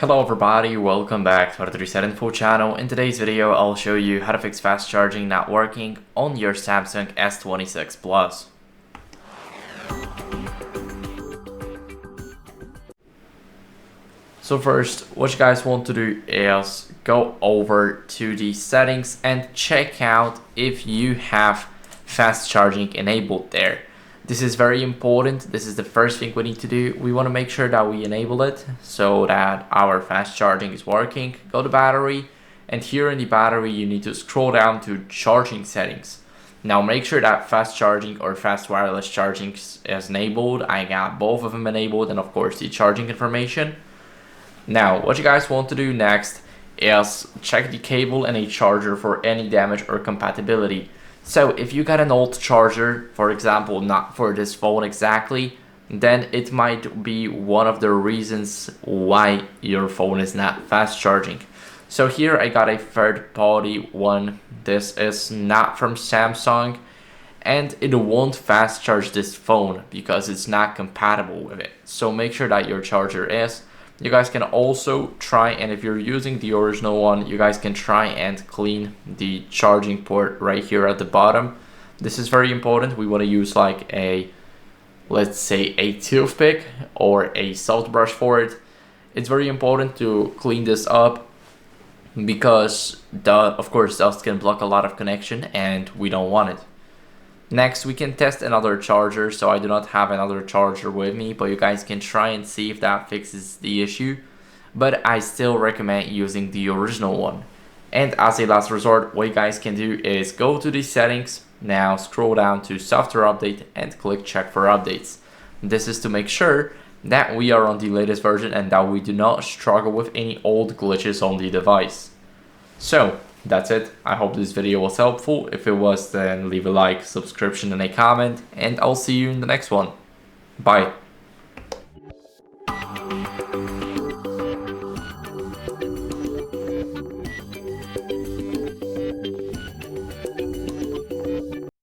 Hello everybody, welcome back to the HardReset.Info channel. In today's video, I'll show you how to fix fast charging not working on your Samsung S26 Plus. So first, what you guys want to do is go over to the settings and check out if you have fast charging enabled there. This is very important. This is the first thing we need to do. We want to make sure that we enable it so that our fast charging is working. Go to battery, and here in the battery you need to scroll down to charging settings. Now make sure that fast charging or fast wireless charging is enabled. I got both of them enabled, and of course the charging information. Now what you guys want to do next is check the cable and a charger for any damage or compatibility. So if you got an old charger, for example, not for this phone exactly, then it might be one of the reasons why your phone is not fast charging. So here I got a third party one. This is not from Samsung, and it won't fast charge this phone because it's not compatible with it. So make sure that your charger is. You guys can also try, and if you're using the original one, you guys can try and clean the charging port right here at the bottom. This is very important. We want to use like a, let's say, a toothpick or a soft brush for it. It's very important to clean this up because of course dust can block a lot of connection and we don't want it. Next, we can test another charger. So I do not have another charger with me, but you guys can try and see if that fixes the issue. But I still recommend using the original one. And as a last resort, what you guys can do is go to the settings. Now scroll down to software update and click check for updates. This is to make sure that we are on the latest version and that we do not struggle with any old glitches on the device. So that's it. I hope this video was helpful. If it was, then leave a like, subscription, and a comment, and I'll see you in the next one. Bye.